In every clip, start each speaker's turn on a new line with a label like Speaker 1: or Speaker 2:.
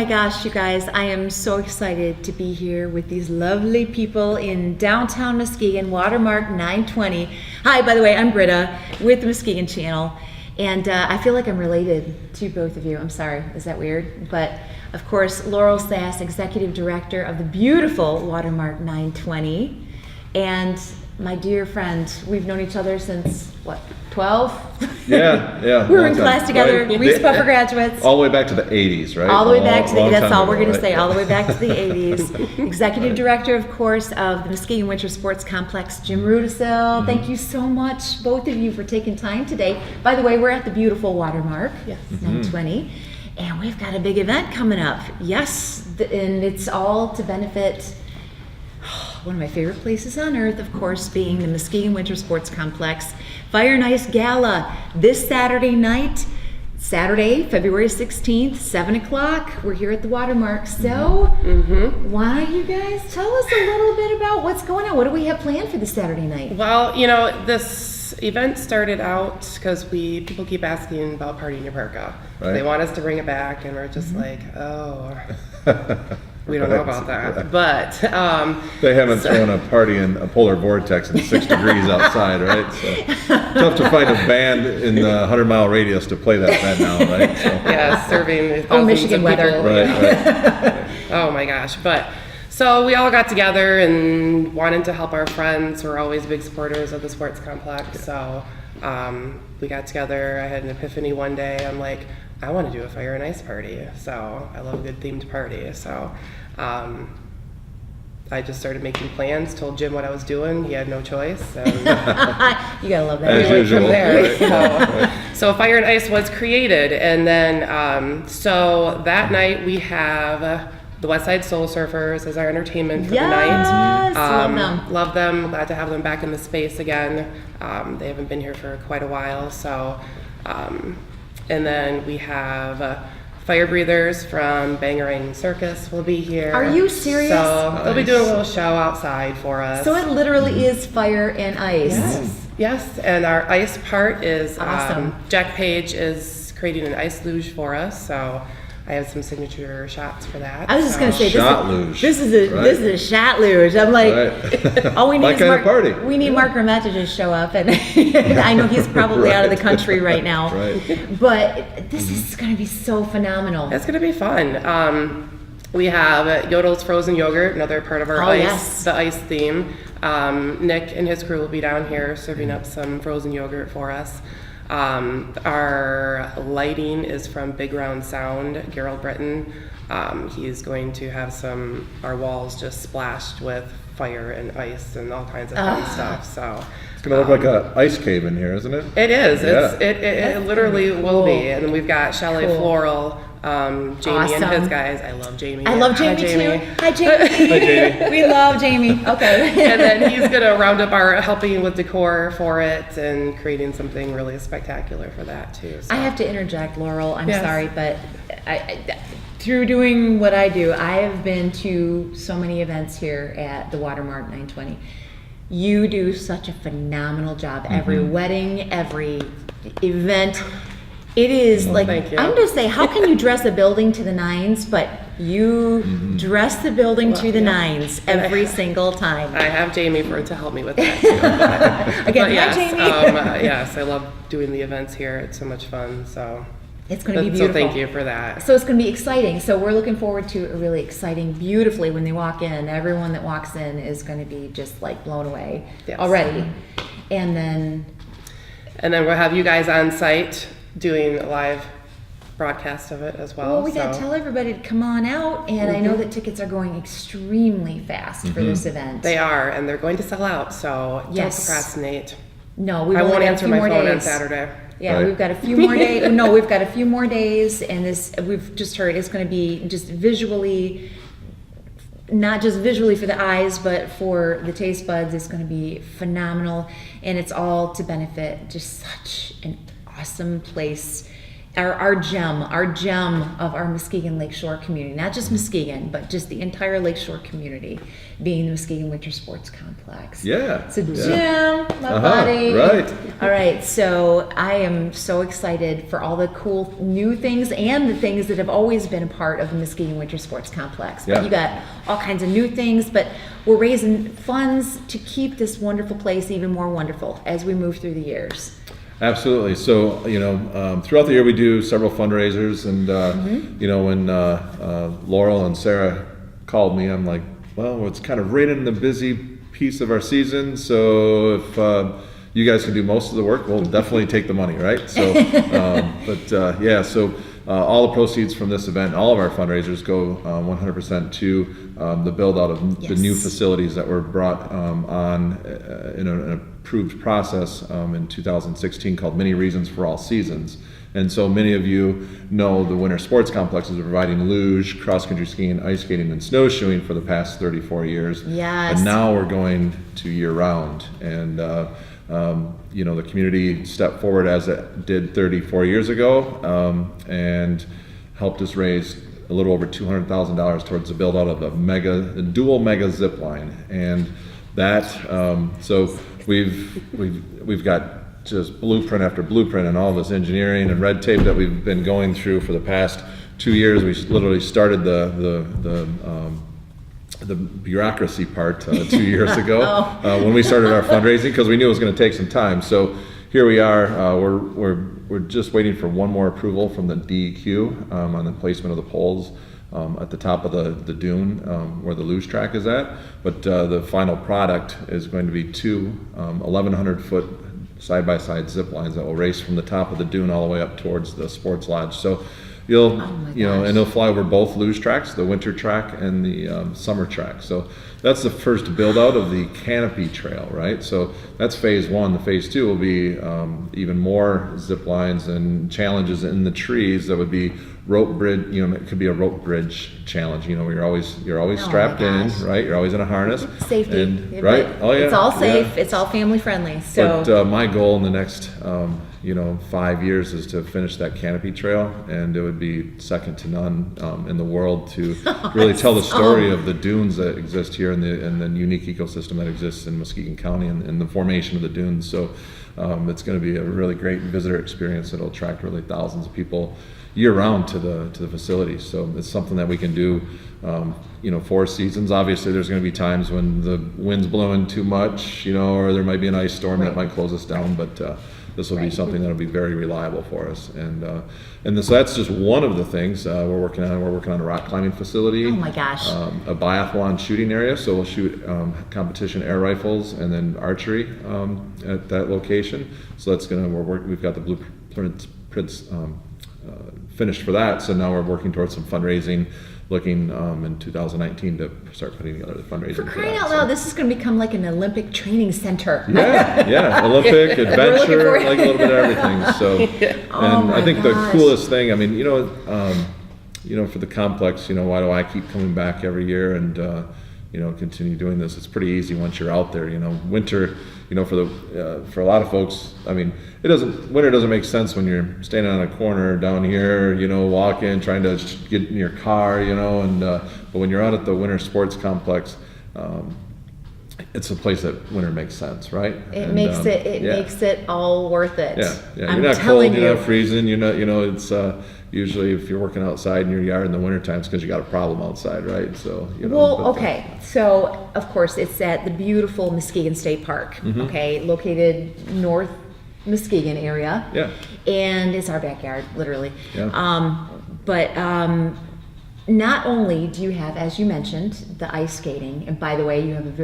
Speaker 1: my gosh, you guys, I am so excited to be here with these lovely people in downtown Muskegon, Watermark 920. Hi, by the way, I'm Britta with the Muskegon channel, and I feel like I'm related to both of you. I'm sorry, is that weird? But of course, Laurel Sass, Executive Director of the beautiful Watermark 920, and my dear friend, we've known each other since, what, 12?
Speaker 2: Yeah.
Speaker 1: We were in class together,
Speaker 2: right?
Speaker 1: Reese Puffer graduates.
Speaker 2: All the way back to the 80s, right?
Speaker 1: All the way back to the, that's all we're going to
Speaker 2: right?
Speaker 1: say, all the way back to the 80s. Executive Director, of course, of the Muskegon Winter Sports Complex, Jim Rudicil. Thank you so much, both of you, for taking time today. By the way, we're at the beautiful Watermark, 920, and we've got a big event coming up. Yes, and it's all to benefit one of my favorite places on earth, of course, being the Muskegon Winter Sports Complex Fire and Ice Gala this Saturday night, Saturday, February 16th, 7 o'clock. We're here at the Watermark. So, why don't you guys tell us a little bit about what's going on? What do we have planned for this Saturday night?
Speaker 3: Well, you know, this event started out because people keep asking about Party in Your Parka.
Speaker 2: Right.
Speaker 3: They want us to bring it back, and we're just like, oh. We don't know about that, but
Speaker 2: they haven't thrown a party in a polar vortex in 6 degrees outside, right? So tough to find a band in the 100-mile radius to play that band now, right? So.
Speaker 3: Yeah, serving thousands
Speaker 1: Michigan
Speaker 3: of
Speaker 1: weather.
Speaker 3: people.
Speaker 2: Right.
Speaker 3: Oh my gosh! But so we all got together and wanted to help our friends. We're always big supporters of the sports complex, so we got together. I had an epiphany one day. I'm like, I want to do a fire and ice party. So I love a good themed party. So I just started making plans, told Jim what I was doing. He had no choice. And
Speaker 1: You gotta love that.
Speaker 2: As
Speaker 3: we went
Speaker 2: usual.
Speaker 3: from there.
Speaker 2: Right.
Speaker 3: So Fire and Ice was created. And then, so that night we have the West Side Soul Surfers as our entertainment for the night.
Speaker 1: Yes, love them.
Speaker 3: Love them. Glad to have them back in the space again. They haven't been here for quite a while. So, and then we have Fire Breathers from Bangarang Circus will be here.
Speaker 1: Are you serious?
Speaker 3: So they'll be doing a little show outside for us.
Speaker 1: So it literally is fire and ice.
Speaker 3: Yes, and our ice part is
Speaker 1: Awesome.
Speaker 3: Jack Page is creating an ice luge for us, so I have some signature shots for that.
Speaker 1: I was just gonna say
Speaker 2: Shot luge.
Speaker 1: this is a shot luge. I'm like,
Speaker 2: Right.
Speaker 1: all we need
Speaker 2: My
Speaker 1: is
Speaker 2: kind
Speaker 1: Mark.
Speaker 2: of party.
Speaker 1: We need Mark Ramette to just show up, and I know he's probably out of the country right now.
Speaker 2: Right.
Speaker 1: But this is gonna be so phenomenal.
Speaker 3: It's gonna be fun. We have Yodel's Frozen Yogurt, another part of our the ice theme. Nick and his crew will be down here serving up some frozen yogurt for us. Our lighting is from Big Round Sound, Gerald Britton. He's going to have our walls just splashed with fire and ice and all kinds of fun stuff. So
Speaker 2: It's going to look like an ice cave in here, isn't it?
Speaker 3: it is.
Speaker 2: Yeah.
Speaker 3: It literally will be. And we've got Chalet
Speaker 1: Cool.
Speaker 3: Floral, Jamie and
Speaker 1: Awesome.
Speaker 3: his guys. I love Jamie.
Speaker 1: I love
Speaker 3: Hi,
Speaker 1: Jamie too. Hi, Jamie.
Speaker 2: Hi, Jamie.
Speaker 1: We love Jamie. Okay.
Speaker 3: And then he's gonna round up helping with decor for it and creating something really spectacular for that too. So.
Speaker 1: I have to interject, Laurel. I'm
Speaker 3: Yes.
Speaker 1: sorry, but through doing what I do, I have been to so many events here at the Watermark 920. You do such a phenomenal job. Every wedding, every event. It is like,
Speaker 3: thank you.
Speaker 1: I'm just saying, how can you dress a building to the nines, but you dress the building to the nines every single time.
Speaker 3: I have Jamie to help me with that too.
Speaker 1: Again,
Speaker 3: But yes,
Speaker 1: hi, Jamie.
Speaker 3: yes, I love doing the events here. It's so much fun. So
Speaker 1: It's going to be beautiful.
Speaker 3: So thank you for that.
Speaker 1: So it's going to be exciting. So we're looking forward to a really exciting, beautifully when they walk in. Everyone that walks in is going to be just like blown away already. And then
Speaker 3: we'll have you guys on site doing a live broadcast of it as well.
Speaker 1: we got to tell everybody to come on out. And I know that tickets are going extremely fast for this event.
Speaker 3: They are, and they're going to sell out. So don't procrastinate.
Speaker 1: No, we
Speaker 3: I
Speaker 1: only
Speaker 3: won't
Speaker 1: got a
Speaker 3: answer
Speaker 1: few
Speaker 3: my
Speaker 1: more
Speaker 3: phone on
Speaker 1: days.
Speaker 3: Saturday.
Speaker 1: Yeah,
Speaker 2: Right.
Speaker 1: we've got a few more days. No, we've got a few more days, and this we've just heard it's going to be just visually, not just visually for the eyes, but for the taste buds. It's going to be phenomenal, and it's all to benefit just such an awesome place our gem of our Muskegon Lakeshore community, not just Muskegon, but just the entire Lakeshore community, being the Muskegon Winter Sports Complex.
Speaker 2: Yeah.
Speaker 1: So
Speaker 2: yeah.
Speaker 1: Jim, my buddy.
Speaker 2: Right.
Speaker 1: All right, so I am so excited for all the cool new things and the things that have always been a part of the Muskegon Winter Sports Complex.
Speaker 2: Yeah.
Speaker 1: But you got all kinds of new things, but we're raising funds to keep this wonderful place even more wonderful as we move through the years.
Speaker 2: Absolutely. So, throughout the year we do several fundraisers, and when Laurel and Sarah called me, I'm like, well, it's kind of right in the busy piece of our season. So if you guys can do most of the work, we'll definitely take the money, right? So, all the proceeds from this event, all of our fundraisers go 100% to the build out of the new facilities that were brought on in an approved process in 2016 called Many Reasons for All Seasons. And so many of you know the winter sports complexes are providing luge, cross-country skiing, ice skating, and snowshoeing for the past 34 years.
Speaker 1: Yes.
Speaker 2: And now we're going to year-round. And the community stepped forward as it did 34 years ago and helped us raise a little over $200,000 towards the build out of a dual mega zip line. And that, so we've got just blueprint after blueprint and all this engineering and red tape that we've been going through for the past 2 years. We literally started the bureaucracy part 2 years ago when we started our fundraising, because we knew it was going to take some time. So here we are. We're just waiting for one more approval from the DEQ on the placement of the poles at the top of the dune where the luge track is at. But the final product is going to be two 1,100-foot side-by-side zip lines that will race from the top of the dune all the way up towards the sports lodge. So and they'll fly over both luge tracks, the winter track and the summer track. So that's the first build out of the canopy trail, right? So that's phase one. The phase two will be even more zip lines and challenges in the trees. That would be rope bridge. It could be a rope bridge challenge. Where you're always strapped in, right? You're always in a harness.
Speaker 1: Safety,
Speaker 2: and, right? Oh yeah.
Speaker 1: It's all safe.
Speaker 2: Yeah.
Speaker 1: It's all family friendly. So,
Speaker 2: but my goal in the next 5 years is to finish that canopy trail, and it would be second to none in the world to really tell the story of the dunes that exist here and the unique ecosystem that exists in Muskegon County and the formation of the dunes. So it's going to be a really great visitor experience that'll attract really thousands of people year round to the facility. So it's something that we can do 4 seasons. Obviously there's going to be times when the wind's blowing too much, or there might be an ice storm that might close us down, but this will be something that'll be very reliable for us. And so that's just one of the things we're working on. We're working on a rock climbing facility.
Speaker 1: oh my gosh.
Speaker 2: A biathlon shooting area, so we'll shoot competition air rifles and then archery at that location. So that's we've got the blueprints finished for that. So now we're working towards some fundraising, looking in 2019 to start putting together the fundraising.
Speaker 1: For crying out loud, this is going to become like an Olympic training center.
Speaker 2: Yeah, Olympic, adventure, like a little bit of everything. So,
Speaker 1: Oh
Speaker 2: I think
Speaker 1: my
Speaker 2: the
Speaker 1: gosh.
Speaker 2: coolest thing, for the complex, why do I keep coming back every year and continue doing this? It's pretty easy once you're out there. Winter, for a lot of folks, winter doesn't make sense when you're standing on a corner down here, walking, trying to get in your car, but when you're out at the winter sports complex, it's a place that winter makes sense, right?
Speaker 1: It makes it all worth it.
Speaker 2: Yeah. You're
Speaker 1: I'm
Speaker 2: not
Speaker 1: telling
Speaker 2: cold, you're
Speaker 1: you.
Speaker 2: not freezing, it's usually if you're working outside in your yard in the wintertime, it's because you got a problem outside, right? So,
Speaker 1: Okay. So, of course, it's at the beautiful Muskegon State Park, okay, located north Muskegon area.
Speaker 2: Yeah.
Speaker 1: And it's our backyard, literally.
Speaker 2: Yeah.
Speaker 1: But not only do you have, as you mentioned, the ice skating, and by the way, you have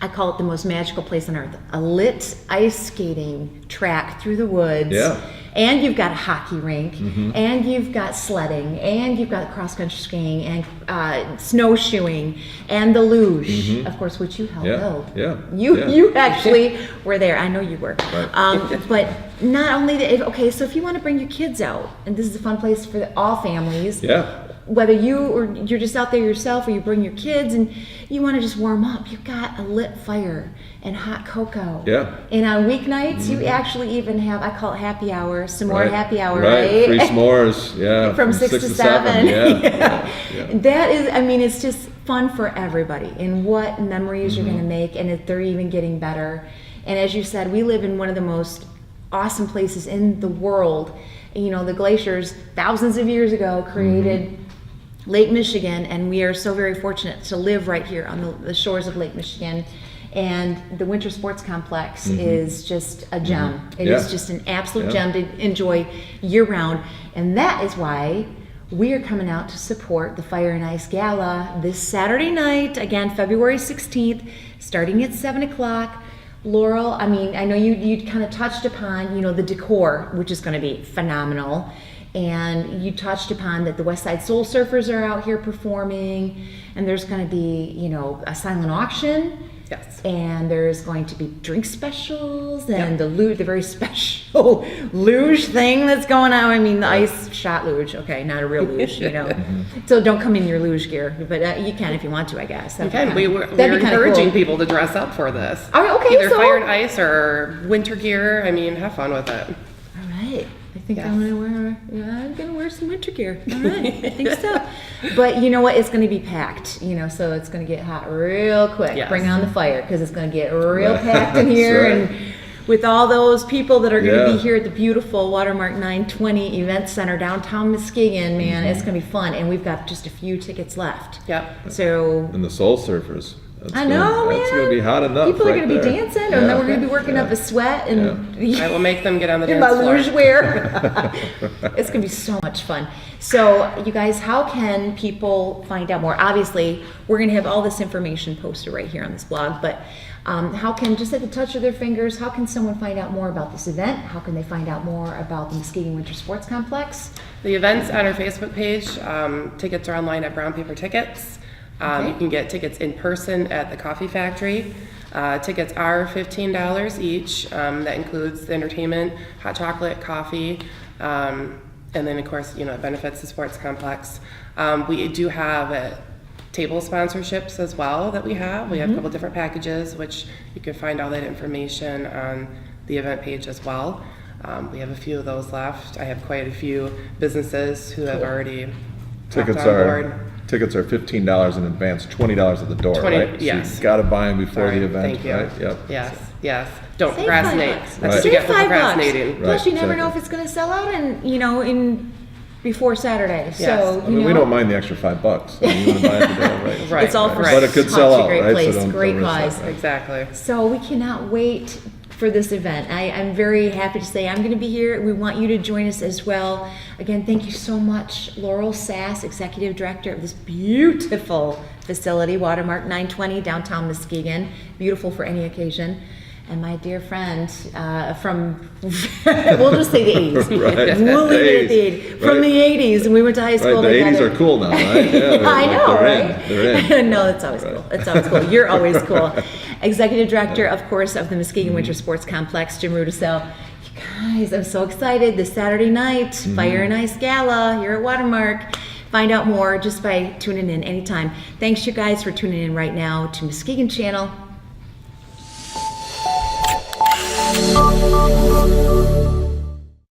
Speaker 1: I call it the most magical place on earth, a lit ice skating track through the woods.
Speaker 2: Yeah.
Speaker 1: And you've got a hockey rink, and you've got sledding, and you've got cross-country skiing, and snowshoeing, and the luge, of course, which you helped build.
Speaker 2: Yeah.
Speaker 1: You actually were there. I know you were.
Speaker 2: Right.
Speaker 1: But not only so if you want to bring your kids out, and this is a fun place for all families.
Speaker 2: Yeah.
Speaker 1: whether you're just out there yourself or you bring your kids and you want to just warm up, you've got a lit fire and hot cocoa.
Speaker 2: Yeah.
Speaker 1: And on weeknights, you actually even have, I call it happy hour, s'more happy hour,
Speaker 2: right?
Speaker 1: right?
Speaker 2: Free s'mores, yeah.
Speaker 1: From 6 to 7.
Speaker 2: Yeah.
Speaker 1: That is, I mean, it's just fun for everybody. And what memories you're going to make, and if they're even getting better. And as you said, we live in one of the most awesome places in the world. You know, the glaciers thousands of years ago created Lake Michigan, and we are so very fortunate to live right here on the shores of Lake Michigan. And the Winter Sports Complex is just a gem. It is just an absolute gem to enjoy year round. And that is why we are coming out to support the Fire and Ice Gala this Saturday night, again, February 16th, starting at 7 o'clock. Laurel, I mean, I know you kind of touched upon, you know, the decor, which is going to be phenomenal. And you touched upon that the West Side Soul Surfers are out here performing, and there's going to be, you know, a silent auction.
Speaker 3: Yes.
Speaker 1: And there's going to be drink specials and the very special luge thing that's going on. I mean, the ice shot luge. Okay, not a real luge, you know. So don't come in your luge gear, but you can if you want to, I guess.
Speaker 3: You can. We're encouraging people to dress up for this.
Speaker 1: Okay,
Speaker 3: either fire and ice or winter gear. I mean, have fun with it.
Speaker 1: All right. I think I'm gonna wear some winter gear. All right, I think so. But you know what? It's gonna be packed. You know, so it's gonna get hot real quick.
Speaker 3: Yes.
Speaker 1: Bring on the fire because it's gonna get real packed in here,
Speaker 2: right.
Speaker 1: and with all those people that are gonna be here at the beautiful Watermark 920 Event Center downtown Muskegon, man, it's gonna be fun. And we've got just a few tickets left.
Speaker 3: Yep.
Speaker 1: So.
Speaker 2: And the Soul Surfers.
Speaker 1: I know, man.
Speaker 2: That's going to be hot enough.
Speaker 1: People are
Speaker 2: right
Speaker 1: going to be
Speaker 2: there.
Speaker 1: dancing, and then we're going to be working up a sweat, and
Speaker 3: I will make them get on the
Speaker 1: in
Speaker 3: dance
Speaker 1: my
Speaker 3: floor.
Speaker 1: luge wear. It's going to be so much fun. So, you guys, how can people find out more? Obviously, we're going to have all this information posted right here on this blog, but how can, just at the touch of their fingers, how can someone find out more about this event? How can they find out more about the Muskegon Winter Sports Complex?
Speaker 3: The event's on our Facebook page. Tickets are online at Brown Paper Tickets. You can get tickets in person at the Coffee Factory. Tickets are $15 each. That includes the entertainment, hot chocolate, coffee, and then of course, you know, it benefits the sports complex. We do have table sponsorships as well that we have. We have a couple different packages, which you can find all that information on the event page as well. We have a few of those left. I have quite a few businesses who have already hopped on board.
Speaker 2: Tickets are $15 in advance, $20 at the door, right?
Speaker 3: Yes.
Speaker 2: So you've got to buy them before the event,
Speaker 3: Thank you.
Speaker 2: right? Yep.
Speaker 3: Yes. Don't
Speaker 1: Save
Speaker 3: procrastinate.
Speaker 1: $5.
Speaker 3: That's what you get for
Speaker 1: Save $5.
Speaker 3: procrastinating.
Speaker 1: Plus, you never
Speaker 2: exactly.
Speaker 1: know if it's going to sell out, and you know, before Saturday.
Speaker 3: Yes.
Speaker 1: So
Speaker 2: I mean, we don't mind the extra $5. I mean, you want to buy it at the door, right?
Speaker 3: Right.
Speaker 1: It's all for
Speaker 2: But it could
Speaker 1: such
Speaker 2: sell
Speaker 1: a
Speaker 2: out,
Speaker 1: great
Speaker 2: right?
Speaker 1: place,
Speaker 2: So don't
Speaker 1: great
Speaker 2: risk that,
Speaker 1: cause.
Speaker 2: right?
Speaker 3: Exactly.
Speaker 1: So we cannot wait for this event. I'm very happy to say I'm going to be here. We want you to join us as well. Again, thank you so much, Laurel Sass, Executive Director of this beautiful facility, Watermark 920, downtown Muskegon. Beautiful for any occasion. And my dear friend from, we'll just say the 80s.
Speaker 2: Right.
Speaker 1: We'll leave it at the 80s. From the 80s, and we went to high school
Speaker 2: Right, the
Speaker 1: together.
Speaker 2: 80s are cool now, right? Yeah,
Speaker 1: I know,
Speaker 2: they're
Speaker 1: right?
Speaker 2: They're in.
Speaker 1: No, it's always cool. It's always cool. You're always cool. Executive Director, of course, of the Muskegon Winter Sports Complex, Jim Rudicil. You guys, I'm so excited. This Saturday night, Fire and Ice Gala here at Watermark. Find out more just by tuning in anytime. Thanks, you guys, for tuning in right now to Muskegon Channel.